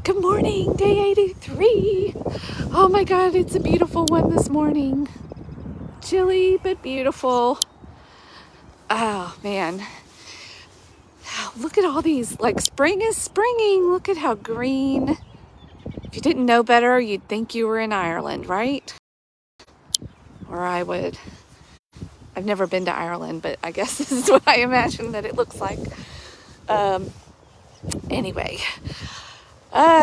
Good morning, day 83. Oh my God, it's a beautiful one this morning. Chilly, but beautiful. Oh man. Look at all these, like spring is springing. Look at how green. If you didn't know better, you'd think you were in Ireland, right? Or I would. I've never been to Ireland, but I guess this is what I imagine that it looks like. Anyway.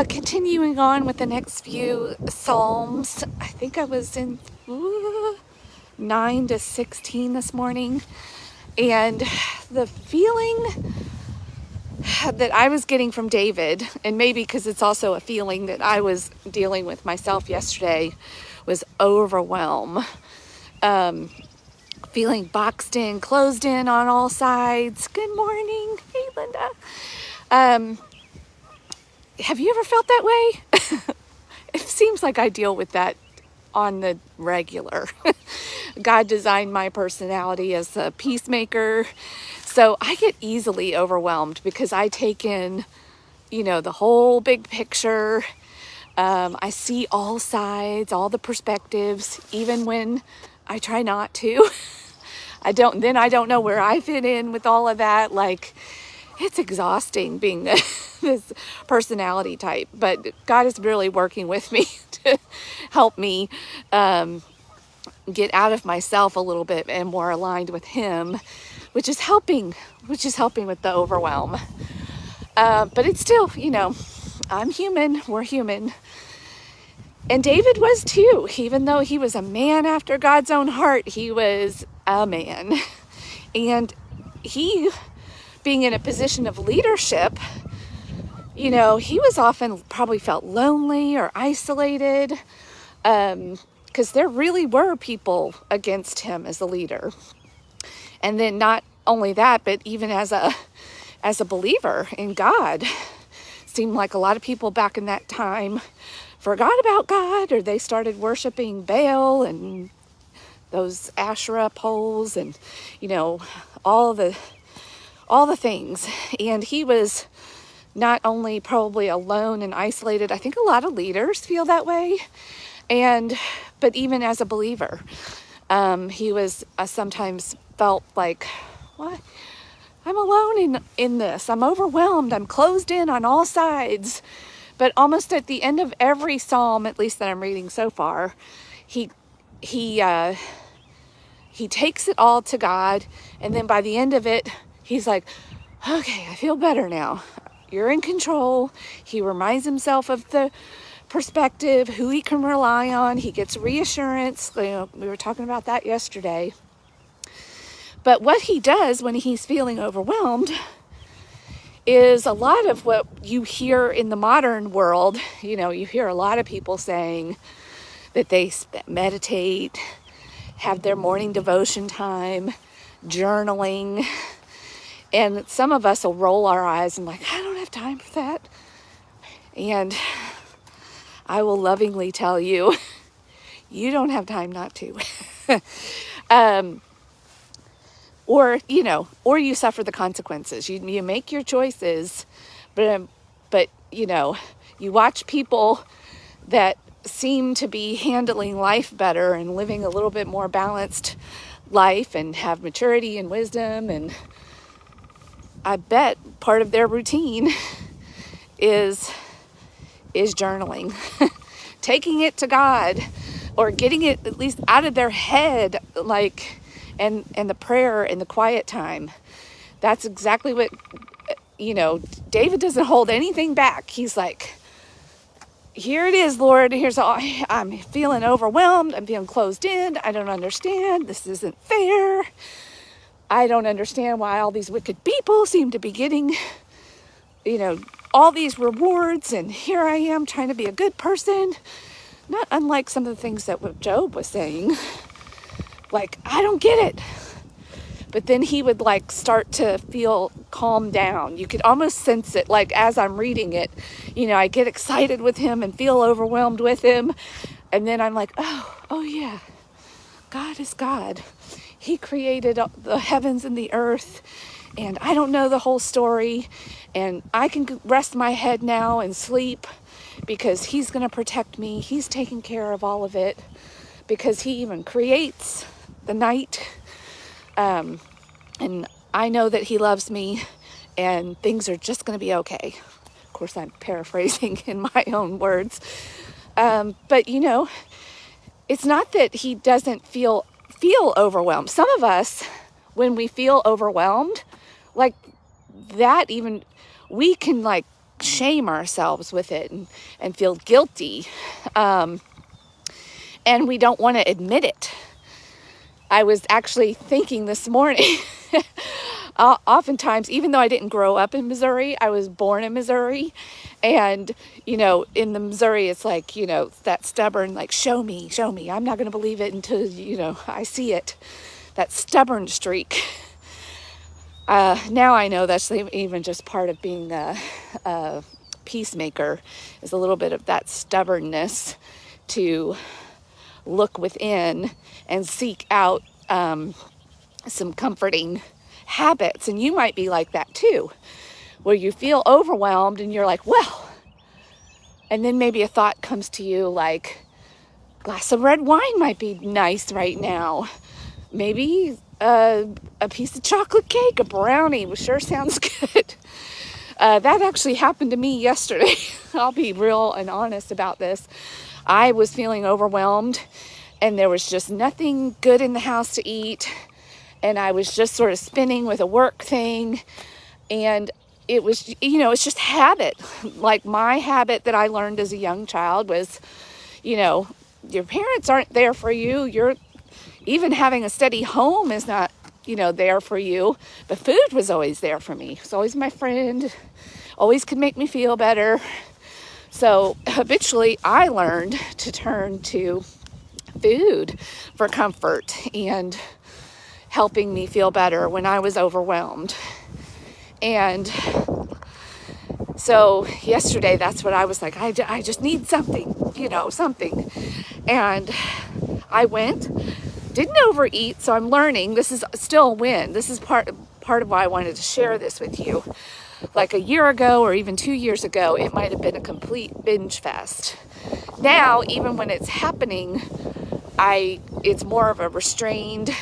Continuing on with the next few Psalms. I think I was in 9 to 16 this morning. And the feeling that I was getting from David, and maybe because it's also a feeling that I was dealing with myself yesterday, was overwhelm. Feeling boxed in, closed in on all sides. Good morning. Hey, Linda. Have you ever felt that way? It seems like I deal with that on the regular. God designed my personality as a peacemaker. So I get easily overwhelmed because I take in, the whole big picture. I see all sides, all the perspectives, even when I try not to. I don't know where I fit in with all of that. Like, it's exhausting being this personality type, but God is really working with me to help me get out of myself a little bit and more aligned with Him, which is helping with the overwhelm. But it's still, I'm human, we're human. And David was too. Even though he was a man after God's own heart, he was a man. And he, being in a position of leadership, he was often probably felt lonely or isolated, because there really were people against him as a leader. And then not only that, but even as a believer in God, seemed like a lot of people back in that time forgot about God, or they started worshiping Baal and those Asherah poles and, all the things. And he was not only probably alone and isolated. I think a lot of leaders feel that way. But even as a believer, he was sometimes felt like, what? I'm alone in this. I'm overwhelmed. I'm closed in on all sides. But almost at the end of every psalm, at least that I'm reading so far, he takes it all to God, and then by the end of it, he's like, okay, I feel better now. You're in control. He reminds himself of the perspective, who he can rely on. He gets reassurance. We were talking about that yesterday. But what he does when he's feeling overwhelmed is a lot of what you hear in the modern world. You hear a lot of people saying that they meditate, have their morning devotion time, journaling. And some of us will roll our eyes and like, I don't have time for that. And I will lovingly tell you, you don't have time not to. Or you suffer the consequences. You make your choices, but you watch people that seem to be handling life better and living a little bit more balanced life and have maturity and wisdom. And I bet part of their routine is journaling, taking it to God, or getting it at least out of their head, and the prayer and the quiet time. That's exactly what, David doesn't hold anything back. He's like, here it is, Lord. Here's all. I'm feeling overwhelmed. I'm feeling closed in. I don't understand. This isn't fair. I don't understand why all these wicked people seem to be getting, all these rewards. And here I am trying to be a good person. Not unlike some of the things that Job was saying. Like, I don't get it. But then he would start to feel calmed down. You could almost sense it. Like, as I'm reading it, I get excited with him and feel overwhelmed with him. And then I'm like, oh yeah, God is God. He created the heavens and the earth. and I don't know the whole story, and I can rest my head now and sleep because he's going to protect me. He's taking care of all of it because he even creates the night. And I know that he loves me and things are just going to be okay. Of course, I'm paraphrasing in my own words. But you know, it's not that he doesn't feel overwhelmed. Some of us, when we feel overwhelmed, like that, even we can like shame ourselves with it and feel guilty. And we don't want to admit it. I was actually thinking this morning, oftentimes, even though I didn't grow up in Missouri, I was born in Missouri. And, you know, in the Missouri, it's like, you know, that stubborn, like, show me. I'm not going to believe it until, you know, I see it. That stubborn streak. Now I know that's even just part of being a peacemaker, is a little bit of that stubbornness to look within and seek out some comforting habits. And you might be like that too, where you feel overwhelmed and you're like, well, and then maybe a thought comes to you like, a glass of red wine might be nice right now. Maybe a piece of chocolate cake, a brownie, which sure sounds good. That actually happened to me yesterday. I'll be real and honest about this. I was feeling overwhelmed and there was just nothing good in the house to eat. And I was just sort of spinning with a work thing. And it was, you know, it's just habit. Like my habit that I learned as a young child was, you know, your parents aren't there for you. You're even having a steady home is not, you know, there for you. But food was always there for me. It's always my friend, always could make me feel better. So habitually, I learned to turn to food for comfort and helping me feel better when I was overwhelmed. And so yesterday, that's what I was like, I just need something, you know, something. And I went, didn't overeat, so I'm learning. This is still a win. This is part of why I wanted to share this with you. Like a year ago or even 2 years ago, it might have been a complete binge fest. Now, even when it's happening, it's more of a restrained,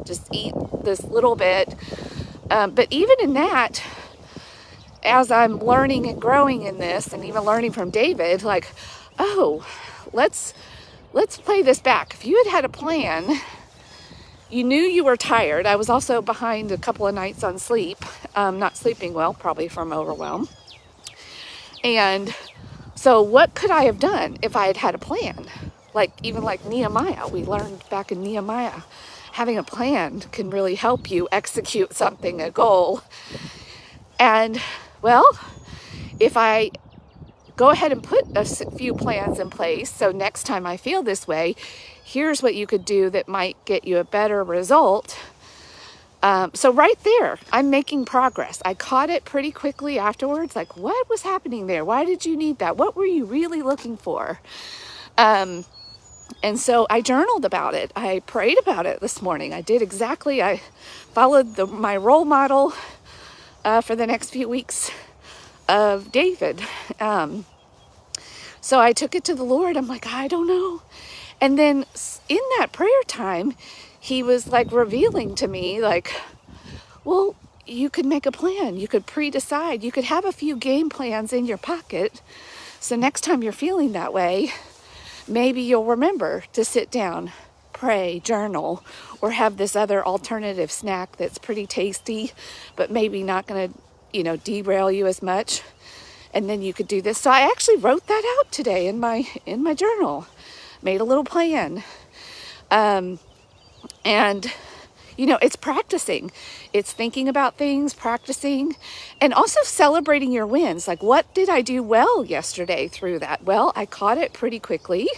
just eat this little bit. But even in that, as I'm learning and growing in this, and even learning from David, like, oh, let's play this back. If you had a plan, you knew you were tired. I was also behind a couple of nights on sleep, not sleeping well, probably from overwhelm. And so what could I have done if I had had a plan? Like, even like Nehemiah, we learned back in Nehemiah, having a plan can really help you execute something, a goal. And well, if I go ahead and put a few plans in place, so next time I feel this way, here's what you could do that might get you a better result. So right there, I'm making progress. I caught it pretty quickly afterwards. Like, what was happening there? Why did you need that? What were you really looking for? And so I journaled about it. I prayed about it this morning. I followed my role model for the next few weeks of David. So I took it to the Lord. I'm like, I don't know. And then in that prayer time, he was like revealing to me, like, well, you could make a plan. You could pre-decide. You could have a few game plans in your pocket. So next time you're feeling that way, maybe you'll remember to sit down, pray, journal, or have this other alternative snack that's pretty tasty, but maybe not going to, derail you as much. And then you could do this. So I actually wrote that out today in my journal, made a little plan. And it's practicing. It's thinking about things, practicing, and also celebrating your wins. Like, what did I do well yesterday through that? Well, I caught it pretty quickly.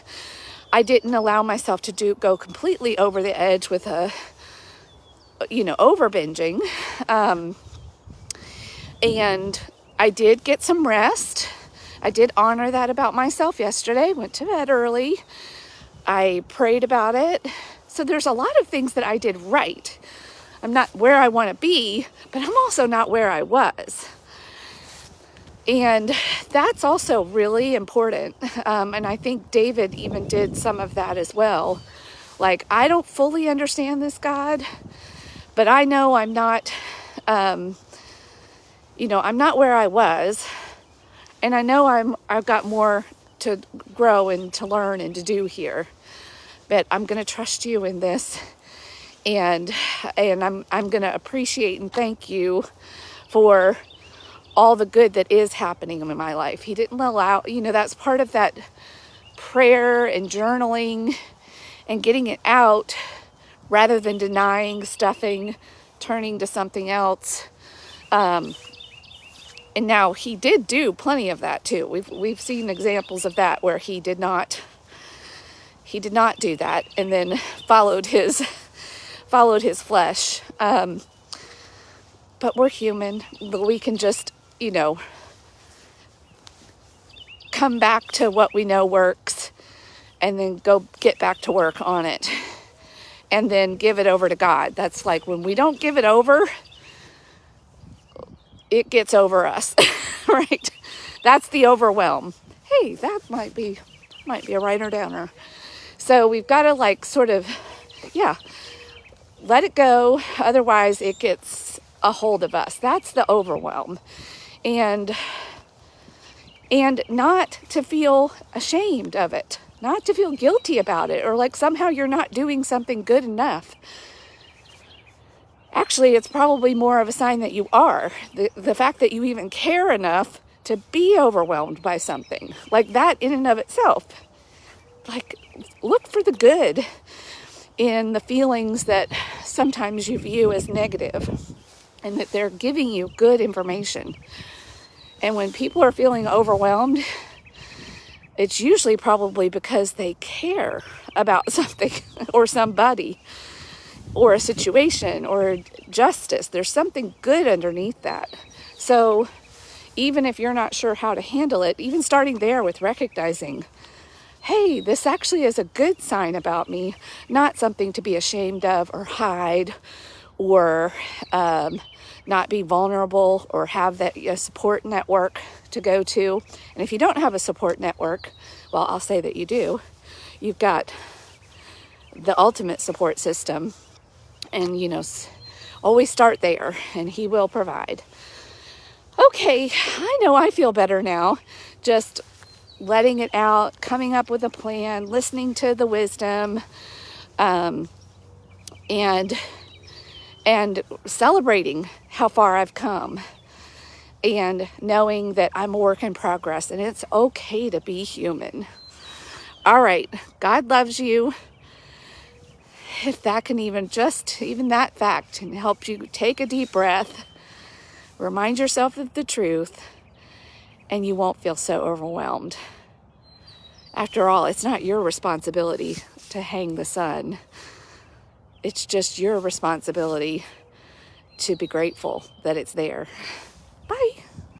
I didn't allow myself to go completely over the edge with over binging. And I did get some rest. I did honor that about myself yesterday. Went to bed early. I prayed about it. So there's a lot of things that I did right. I'm not where I want to be, but I'm also not where I was. And that's also really important. And I think David even did some of that as well. Like, I don't fully understand this God, but I know I'm not, I'm not where I was. And I know I've got more to grow and to learn and to do here. But I'm going to trust you in this. And I'm going to appreciate and thank you for all the good that is happening in my life. He didn't allow, that's part of that prayer and journaling and getting it out rather than denying, stuffing, turning to something else. And now he did do plenty of that too. We've seen examples of that where he did not do that and then followed his flesh. But we're human. We can just, come back to what we know works and then go get back to work on it and then give it over to God. That's like when we don't give it over, it gets over us, right? That's the overwhelm. Hey, that might be a writer downer. So we've got to let it go. Otherwise it gets a hold of us. That's the overwhelm. And not to feel ashamed of it, not to feel guilty about it, or like somehow you're not doing something good enough. Actually, it's probably more of a sign that you are. The fact that you even care enough to be overwhelmed by something like that in and of itself. Like, look for the good in the feelings that sometimes you view as negative, and that they're giving you good information. And when people are feeling overwhelmed, it's usually probably because they care about something or somebody or a situation or justice. There's something good underneath that. So even if you're not sure how to handle it, even starting there with recognizing, hey, this actually is a good sign about me, not something to be ashamed of or hide or not be vulnerable or have that support network to go to. And if you don't have a support network, well, I'll say that you do. You've got the ultimate support system, and always start there, and he will provide. Okay, I know I feel better now. Just letting it out, coming up with a plan, listening to the wisdom, and celebrating how far I've come, and knowing that I'm a work in progress, and it's okay to be human. All right, God loves you. If that can even that fact can help you take a deep breath, remind yourself of the truth, and you won't feel so overwhelmed. After all, it's not your responsibility to hang the sun. It's just your responsibility to be grateful that it's there.